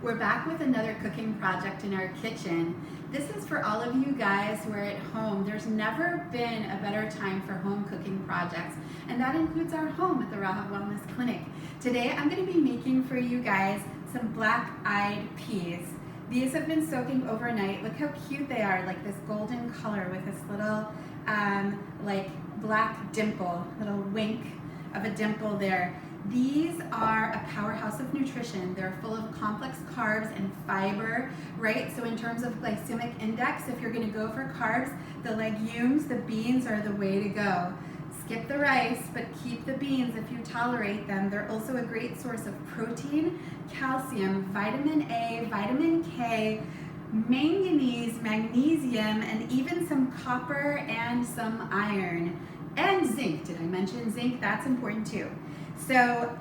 We're back with another cooking project in our kitchen. This is for all of you guys who are at home. There's never been a better time for home cooking projects, and that includes our home at the Rahav Wellness Clinic. Today I'm going to be making for you guys some black-eyed peas. These have been soaking overnight. Look how cute they are, like this golden color with this little like black dimple, little wink of a dimple there. These are a powerhouse of nutrition. They're full of complex carbs and fiber, right? So in terms of glycemic index, if you're gonna go for carbs, the legumes, the beans are the way to go. Skip the rice, but keep the beans if you tolerate them. They're also a great source of protein, calcium, vitamin A, vitamin K, manganese, magnesium, and even some copper and some iron. And zinc. Did I mention zinc? That's important too. So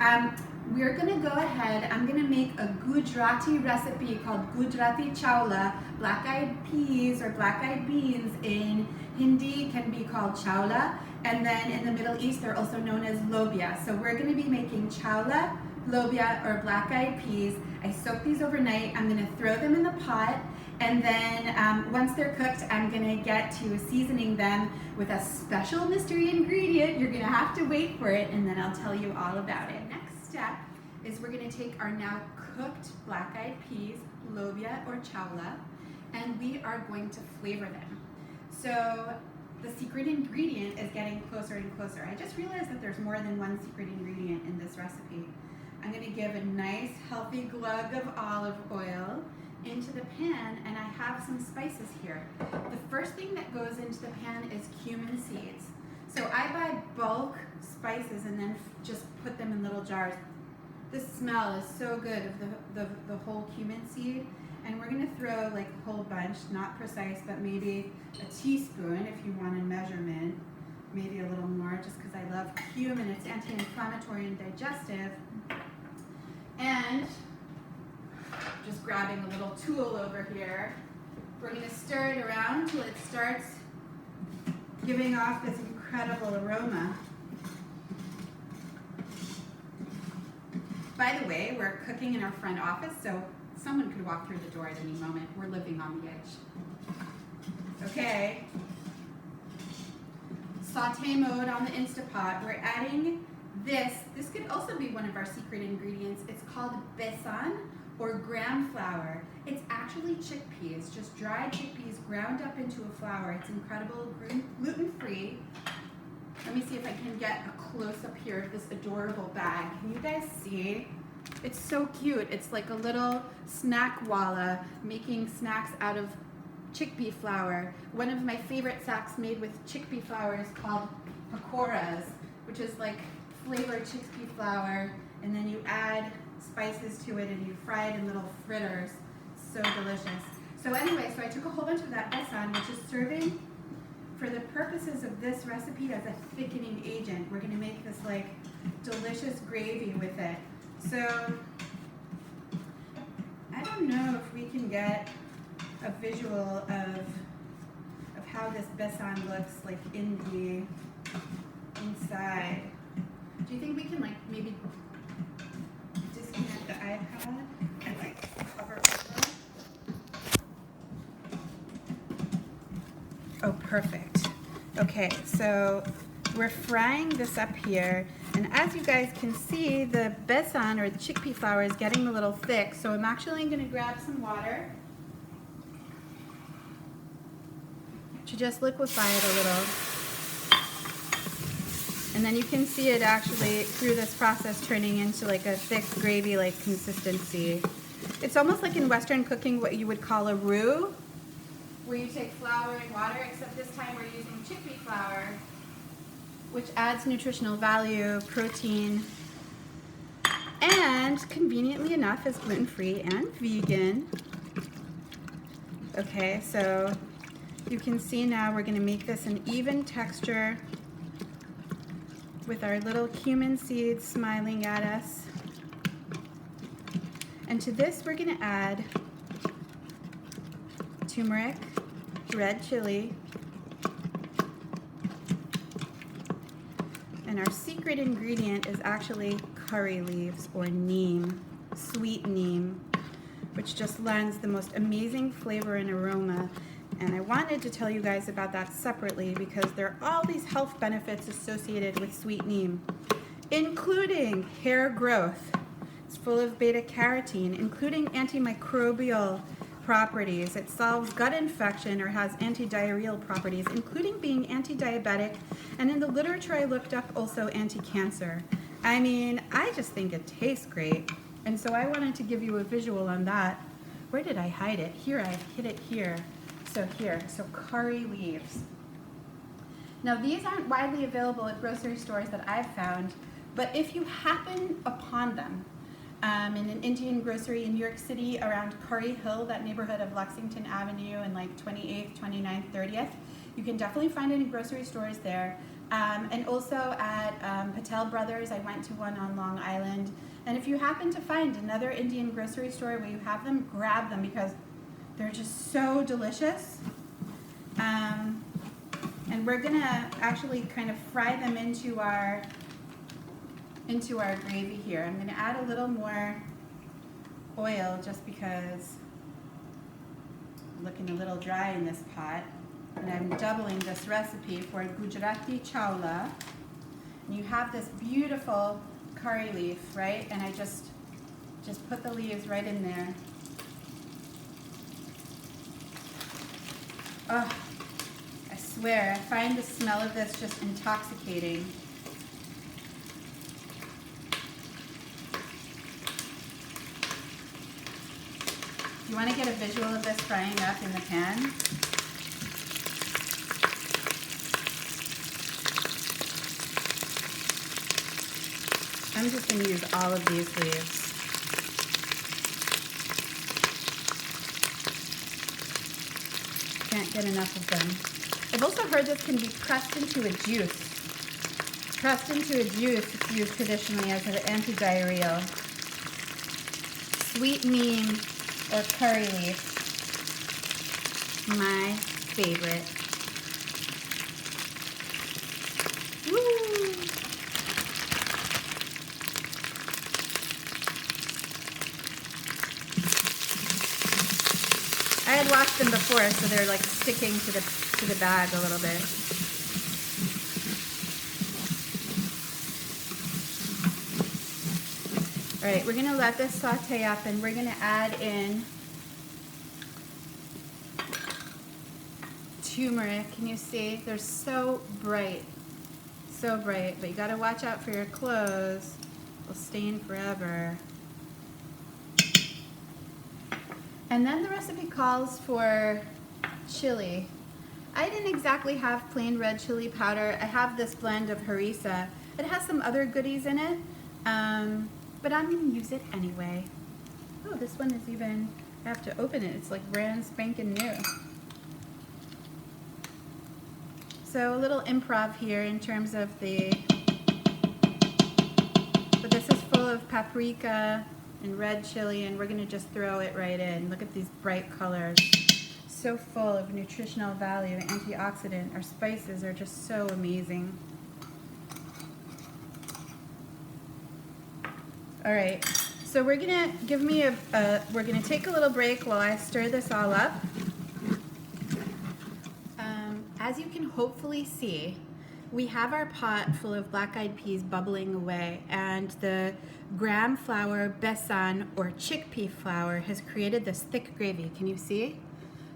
we're gonna go ahead, I'm gonna make a Gujarati recipe called Gujarati chawla. Black-eyed peas or black-eyed beans in Hindi can be called chawla, and then in the Middle East they're also known as lobia. So we're gonna be making chawla, lobia, or black-eyed peas. I soak these overnight. I'm gonna throw them in the pot, and then once they're cooked, I'm gonna get to seasoning them with a special mystery ingredient. You're gonna have to wait for it, and then I'll tell you all about it. Next step is we're gonna take our now cooked black-eyed peas, lobia or chawla, and we are going to flavor them. So the secret ingredient is getting closer and closer. I just realized that there's more than one secret ingredient in this recipe. I'm gonna give a nice healthy glug of olive oil into the pan, and I have some spices here. The first thing that goes into the pan is cumin seeds. So I buy bulk spices and then just put them in little jars. The smell is so good of the whole cumin seed, and we're gonna throw like a whole bunch, not precise, but maybe a teaspoon if you want a measurement, maybe a little more, just because I love cumin. It's anti-inflammatory and digestive. And just grabbing a little tool over here, we're going to stir it around till it starts giving off this incredible aroma. By the way, we're cooking in our front office, so someone could walk through the door at any moment. We're living on the edge. Okay. Saute mode on the Instapot. We're adding this. This could also be one of our secret ingredients. It's called besan, or gram flour. It's actually chickpeas, just dried chickpeas ground up into a flour. It's incredible, gluten-free. Let me see if I can get a close-up here of this adorable bag. Can you guys see? It's so cute. It's like a little snack walla making snacks out of chickpea flour. One of my favorite snacks made with chickpea flour is called pakoras, which is like flavored chickpea flour, and then you add spices to it and you fry it in little fritters. So delicious. So anyway, so I took a whole bunch of that besan, which is serving for the purposes of this recipe as a thickening agent. We're gonna make this like delicious gravy with it. So I don't know if we can get a visual of how this besan looks like in the inside. Do you think we can like maybe disconnect the iPad and like cover over? Oh, perfect. Okay, so we're frying this up here, and as you guys can see, the besan or the chickpea flour is getting a little thick, so I'm actually going to grab some water to just liquefy it a little. And then you can see it actually through this process turning into like a thick gravy-like consistency. It's almost like in Western cooking what you would call a roux, where you take flour and water, except this time we're using chickpea flour, which adds nutritional value, protein, and conveniently enough is gluten-free and vegan. Okay, so you can see now we're going to make this an even texture with our little cumin seeds smiling at us. And to this we're going to add turmeric, red chili, and our secret ingredient is actually curry leaves or neem, sweet neem. which just lends the most amazing flavor and aroma. And I wanted to tell you guys about that separately because there are all these health benefits associated with sweet neem, including hair growth. It's full of beta carotene, including antimicrobial properties. It solves gut infection or has anti-diarrheal properties, including being anti-diabetic, and in the literature I looked up, also anti-cancer. I mean, I just think it tastes great, and so I wanted to give you a visual on that. Where did I hide it? Here, I hid it here. So curry leaves. Now these aren't widely available at grocery stores that I've found, but if you happen upon them, in an Indian grocery in New York City around Curry Hill, that neighborhood of Lexington Avenue and like 28th, 29th, 30th. You can definitely find it in grocery stores there. And also at Patel Brothers, I went to one on Long Island. And if you happen to find another Indian grocery store where you have them, grab them because they're just so delicious. And we're gonna actually kind of fry them into our gravy here. I'm going to add a little more oil just because I'm looking a little dry in this pot. And I'm doubling this recipe for Gujarati chawla. And you have this beautiful curry leaf, right? And I just put the leaves right in there. Oh, I swear, I find the smell of this just intoxicating. You want to get a visual of this frying up in the pan. I'm just going to use all of these leaves. Can't get enough of them. I've also heard this can be pressed into a juice. Pressed into a juice, it's used traditionally as an anti-diarrheal. Sweet neem or curry leaf, my favorite. Woo! I had washed them before, so they're like sticking to the bag a little bit. All right, we're gonna let this saute up and we're gonna add in turmeric. Can you see? They're so bright, but you gotta watch out for your clothes. They'll stain forever. And then the recipe calls for chili. I didn't exactly have plain red chili powder. I have this blend of harissa. It has some other goodies in it. But I'm gonna use it anyway. Oh, this one is even, I have to open it. It's like brand spanking new. So a little improv here in terms of but this is full of paprika and red chili, and we're gonna just throw it right in. Look at these bright colors. So full of nutritional value, antioxidant. Our spices are just so amazing. All right, so we're gonna we're gonna take a little break while I stir this all up. As you can hopefully see, we have our pot full of black-eyed peas bubbling away, and the gram flour, besan, or chickpea flour has created this thick gravy. Can you see?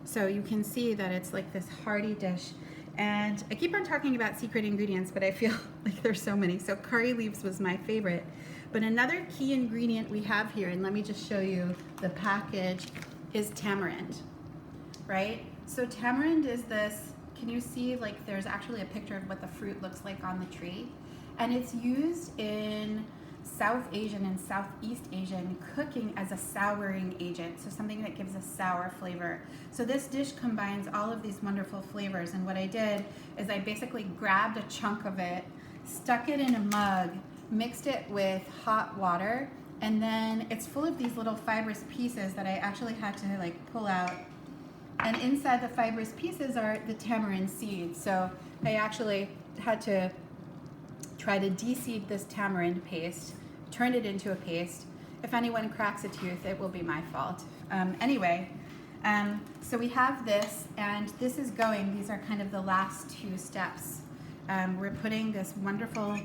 So you can see that it's like this hearty dish. And I keep on talking about secret ingredients, but I feel like there's so many. So curry leaves was my favorite. But another key ingredient we have here, and let me just show you the package, is tamarind, right? So tamarind is this, can you see, like there's actually a picture of what the fruit looks like on the tree? And it's used in South Asian and Southeast Asian cooking as a souring agent, so something that gives a sour flavor. So this dish combines all of these wonderful flavors, and what I did is I basically grabbed a chunk of it, stuck it in a mug, mixed it with hot water, and then it's full of these little fibrous pieces that I actually had to like pull out. And inside the fibrous pieces are the tamarind seeds. So I actually had to try to de-seed this tamarind paste, turn it into a paste. If anyone cracks a tooth, it will be my fault. Anyway, so we have this, and this is going. These are kind of the last two steps. We're putting this wonderful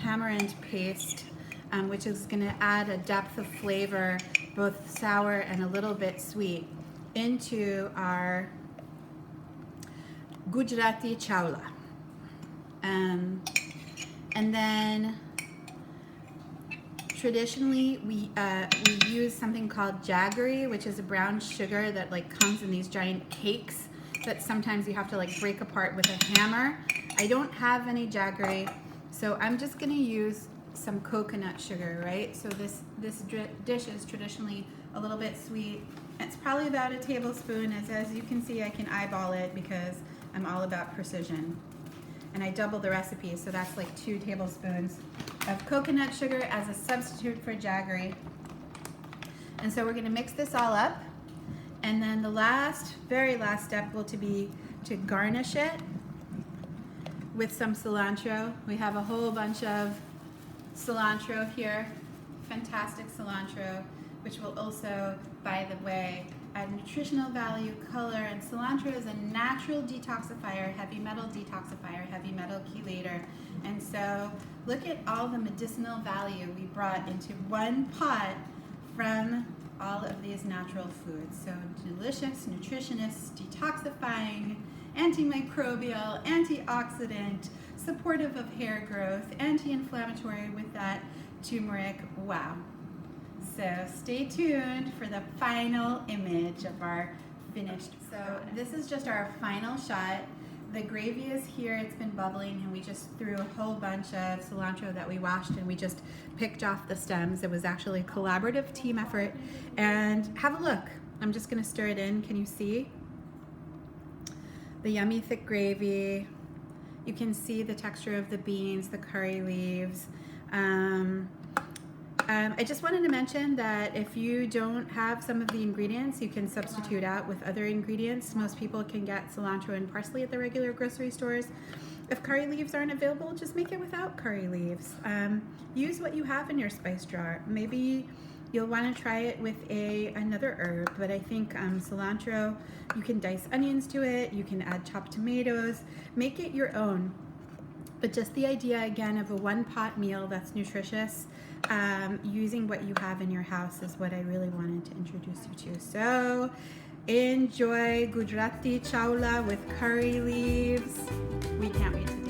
tamarind paste, which is going to add a depth of flavor, both sour and a little bit sweet, into our Gujarati chawla. And then traditionally we use something called jaggery, which is a brown sugar that like comes in these giant cakes that sometimes you have to like break apart with a hammer. I don't have any jaggery, so I'm just gonna use some coconut sugar, right? So this dish is traditionally a little bit sweet. It's probably about a tablespoon. As you can see, I can eyeball it because I'm all about precision. And I double the recipe, so that's like 2 tablespoons of coconut sugar as a substitute for jaggery. And so we're gonna mix this all up. And then the very last step will be to garnish it with some cilantro. We have a whole bunch of cilantro here, fantastic cilantro, which will also, by the way, add nutritional value, color, and cilantro is a natural detoxifier, heavy metal detoxifier, heavy metal chelator. And so look at all the medicinal value we brought into one pot from all of these natural foods. So delicious, nutritious, detoxifying, antimicrobial, antioxidant, supportive of hair growth, anti-inflammatory with that turmeric. Wow. So stay tuned for the final image of our finished. So this is just our final shot. The gravy is here, it's been bubbling, and we just threw a whole bunch of cilantro that we washed and we just picked off the stems. It was actually a collaborative team effort. And have a look. I'm just gonna stir it in. Can you see? The yummy thick gravy. You can see the texture of the beans, the curry leaves. I just wanted to mention that if you don't have some of the ingredients, you can substitute out with other ingredients. Most people can get cilantro and parsley at the regular grocery stores. If curry leaves aren't available, just make it without curry leaves. Use what you have in your spice jar. Maybe you'll want to try it with another herb, but I think cilantro, you can dice onions to it, you can add chopped tomatoes, make it your own. But just the idea, again, of a one-pot meal that's nutritious, using what you have in your house is what I really wanted to introduce you to. So enjoy Gujarati chawla with curry leaves. We can't wait to